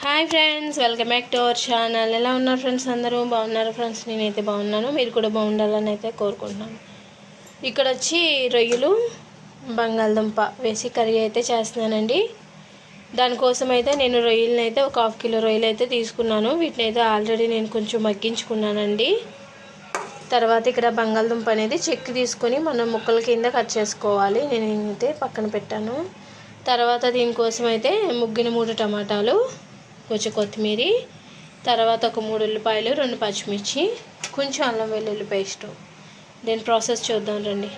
Hi friends, welcome back to our channel. ఎలా ఉన్నారు friends? అందరూ బాగున్నారు ఫ్రెండ్స్. నేనైతే బాగున్నాను, మీరు కూడా బాగుండాలని అయితే కోరుకుంటున్నాను. ఇక్కడ వచ్చి రొయ్యలు బంగాళదుంప వేసి కర్రీ అయితే చేస్తున్నానండి. దానికోసం అయితే నేను రొయ్యలను అయితే ఒక 1/2 కిలో రొయ్యలు అయితే తీసుకున్నాను. వీటిని అయితే ఆల్రెడీ నేను కొంచెం మగ్గించుకున్నానండి. తర్వాత ఇక్కడ బంగాళదుంప అనేది చెక్కి తీసుకొని మనం ముక్కల కింద కట్ చేసుకోవాలి. నేనైతే పక్కన పెట్టాను. తర్వాత దీనికోసం అయితే ముగ్గిన 3 టమాటాలు, కొంచెం కొత్తిమీర, తర్వాత ఒక 3 ఉల్లిపాయలు, 2 పచ్చిమిర్చి, కొంచెం అల్లం వెల్లుల్లి పేస్టు. దీని ప్రాసెస్ చూద్దాం రండి.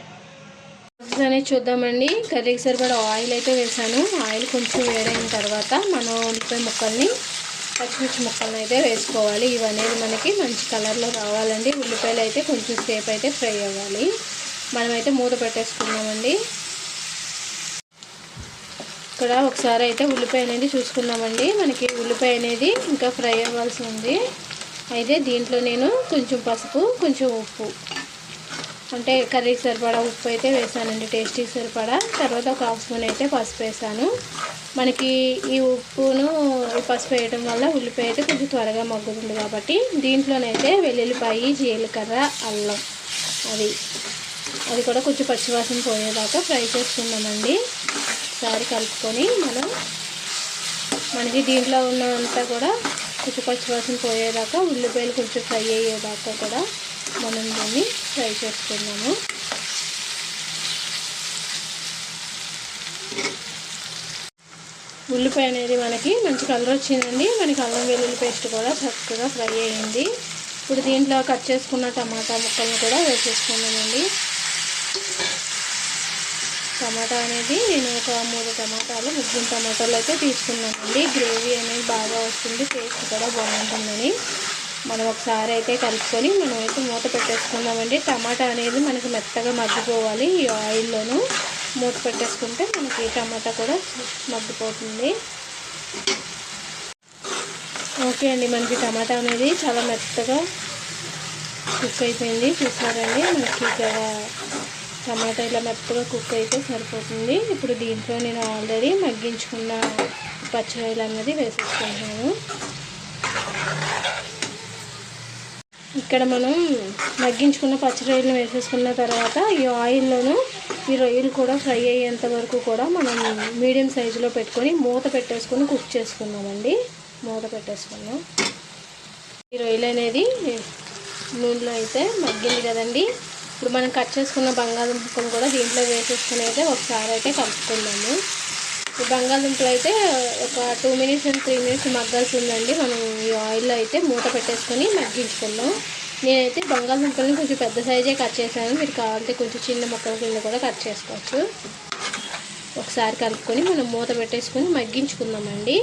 ప్రాసెస్ అనేది చూద్దామండి. కర్రీకి సరిపడా ఆయిల్ అయితే వేసాను. ఆయిల్ కొంచెం వేడైన తర్వాత మనం ఉల్లిపాయ ముక్కల్ని, పచ్చిమిర్చి ముక్కల్ని అయితే వేసుకోవాలి. ఇవనేది మనకి మంచి కలర్లో రావాలండి. ఉల్లిపాయలు అయితే కొంచెం సేపు అయితే ఫ్రై అవ్వాలి. మనమైతే మూత పెట్టేసుకున్నామండి. ఇక్కడ ఒకసారి అయితే ఉల్లిపాయ అనేది చూసుకున్నామండి. మనకి ఉల్లిపాయ అనేది ఇంకా ఫ్రై అవ్వాల్సి ఉంది. అయితే దీంట్లో నేను కొంచెం పసుపు, కొంచెం ఉప్పు, అంటే కర్రీకి సరిపడా ఉప్పు అయితే వేసానండి, టేస్టీకి సరిపడా. తర్వాత ఒక 1/2 స్పూన్ అయితే పసుపు వేసాను. మనకి ఈ ఉప్పును పసుపు వేయడం వల్ల ఉల్లిపాయ అయితే కొంచెం త్వరగా మగ్గుతుంది కాబట్టి దీంట్లోనైతే వెల్లుల్లిపాయ, జీలకర్ర, అల్లం అది కూడా కొంచెం పచ్చివాసన పోయేదాకా ఫ్రై చేసుకుందామండి. ఒకసారి కలుపుకొని మనకి దీంట్లో ఉన్నంతా కూడా కొంచెం పచ్చివాసన పోయేదాకా, ఉల్లిపాయలు కొంచెం ఫ్రై అయ్యేదాకా కూడా మనం దీన్ని ఫ్రై చేసుకున్నాము. ఉల్లిపాయ అనేది మనకి మంచి కలర్ వచ్చిందండి. మనకి అల్లం వెల్లుల్లి పేస్ట్ కూడా చక్కగా ఫ్రై అయ్యింది. ఇప్పుడు దీంట్లో కట్ చేసుకున్న టమాటా ముక్కలను కూడా వేసేసుకున్నామండి. టమాటా అనేది నేను ఒక 3 టమాటాలు, 3 టమాటాలు అయితే తీసుకున్నానండి. గ్రేవీ అనేది బాగా వస్తుంది, టేస్ట్ కూడా బాగుంటుందని మనం ఒకసారి అయితే కలుపుకొని మనమైతే మూత పెట్టేసుకుందామండి. టమాటా అనేది మనకి మెత్తగా మగ్గిపోవాలి. ఈ ఆయిల్లోనూ మూత పెట్టేసుకుంటే మనకి టమాటా కూడా మగ్గిపోతుంది. ఓకే అండి, మనకి టమాటా అనేది చాలా మెత్తగా కుక్ అయిపోయింది. చూసారండి, మనకి టమాటా ఇలా మెత్తగా కుక్ అయితే సరిపోతుంది. ఇప్పుడు దీంట్లో నేను ఆల్రెడీ మగ్గించుకున్న పచ్చిరొయ్యలు అన్నది వేసేసుకుంటున్నాను. ఇక్కడ మనం మగ్గించుకున్న పచ్చిరొయ్యలు వేసేసుకున్న తర్వాత ఈ ఆయిల్లోనూ ఈ రొయ్యలు కూడా ఫ్రై అయ్యేంత వరకు కూడా మనం మీడియం సైజులో పెట్టుకొని మూత పెట్టేసుకొని కుక్ చేసుకున్నామండి. మూత పెట్టేసుకున్నాం. ఈ రొయ్యలు అనేది నూనెలో అయితే మగ్గింది కదండి. ఇప్పుడు మనం కట్ చేసుకున్న బంగాళదుంపను కూడా దీంట్లో వేసేసుకుని అయితే ఒకసారి అయితే కలుపుకుందాము. ఈ బంగాళదుంపలు అయితే ఒక 2 మినిట్స్ అండ్ 3 మినిట్స్ మగ్గాల్సి ఉందండి. మనం ఈ ఆయిల్లో అయితే మూత పెట్టేసుకొని మగ్గించుకుందాం. నేనైతే బంగాళదుంపలని కొంచెం పెద్ద సైజే కట్ చేశాను. మీరు కావాలంటే కొంచెం చిన్న ముక్కల కింద కూడా కట్ చేసుకోవచ్చు. ఒకసారి కలుపుకొని మనం మూత పెట్టేసుకొని మగ్గించుకుందామండి.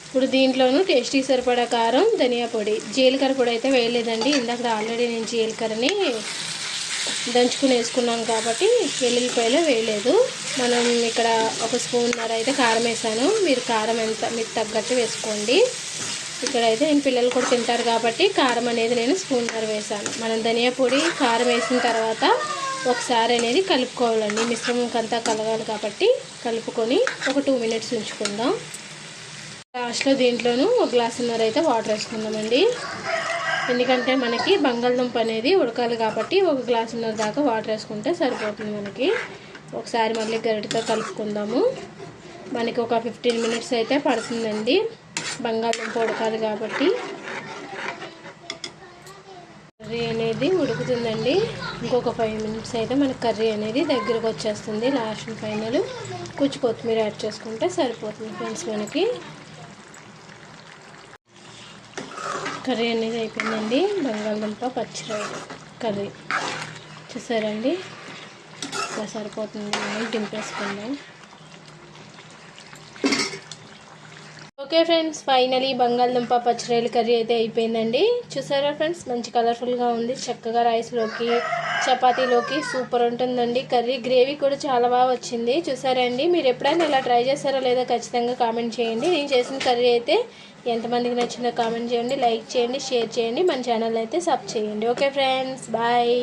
ఇప్పుడు దీంట్లోనూ టేస్టీ సరిపడా కారం, ధనియా పొడి, జీలకర్ర పొడి అయితే వేయలేదండి. ఇందాక ఆల్రెడీ నేను జీలకర్రని దంచుకుని వేసుకున్నాను కాబట్టి వెల్లుల్లిపాయలు వేయలేదు. మనం ఇక్కడ 1 స్పూన్నర అయితే కారం వేసాను. మీరు కారం ఎంత మీకు తగ్గట్టు వేసుకోండి. ఇక్కడైతే నేను పిల్లలు కూడా తింటారు కాబట్టి కారం అనేది నేను స్పూన్నర వేసాను. మనం ధనియా పొడి, కారం వేసిన తర్వాత ఒకసారి అనేది కలుపుకోవాలండి. మిశ్రమం అంతా కలగాలి కాబట్టి కలుపుకొని ఒక 2 మినిట్స్ ఉంచుకుందాం. లాస్ట్లో దీంట్లోనూ 1 గ్లాసున్నర అయితే వాటర్ వేసుకుందామండి. ఎందుకంటే మనకి బంగాళదుంప అనేది ఉడకాలి కాబట్టి 1 గ్లాసున్నర దాకా వాటర్ వేసుకుంటే సరిపోతుంది మనకి. ఒకసారి మళ్ళీ గరిటెతో కలుపుకుందాము. మనకి ఒక 15 మినిట్స్ అయితే పడుతుందండి బంగాళదుంప ఉడకాలి కాబట్టి. కర్రీ అనేది ఉడుకుతుందండి. ఇంకొక 5 మినిట్స్ అయితే మనకి కర్రీ అనేది దగ్గరకు వచ్చేస్తుంది. లాస్ట్ ఫైనల్ కొంచెం కొత్తిమీర యాడ్ చేసుకుంటే సరిపోతుంది ఫ్రెండ్స్. మనకి కర్రీ అనేది అయిపోయిందండి. బంగాళదుంప పచ్చిరొయ్యలు కర్రీ చూసారండి, ఇలా సరిపోతుంది. మనం దింపేసుకుందాం. ఓకే ఫ్రెండ్స్, ఫైనలీ బంగాళదుంప పచ్చిరొయ్యల కర్రీ అయితే అయిపోయిందండి. చూసారా ఫ్రెండ్స్, మంచి కలర్ఫుల్గా ఉంది. చక్కగా రైస్లోకి, చపాతీలోకి సూపర్ ఉంటుందండి కర్రీ. గ్రేవీ కూడా చాలా బాగా వచ్చింది. చూసారండి, మీరు ఎప్పుడైనా ఇలా ట్రై చేస్తారో లేదో ఖచ్చితంగా కామెంట్ చేయండి. నేను చేసిన కర్రీ అయితే ఎంతమందికి నచ్చిందో కామెంట్ చేయండి, లైక్ చేయండి, షేర్ చేయండి, మన ఛానల్ అయితే సబ్ చేయండి. Okay friends, bye.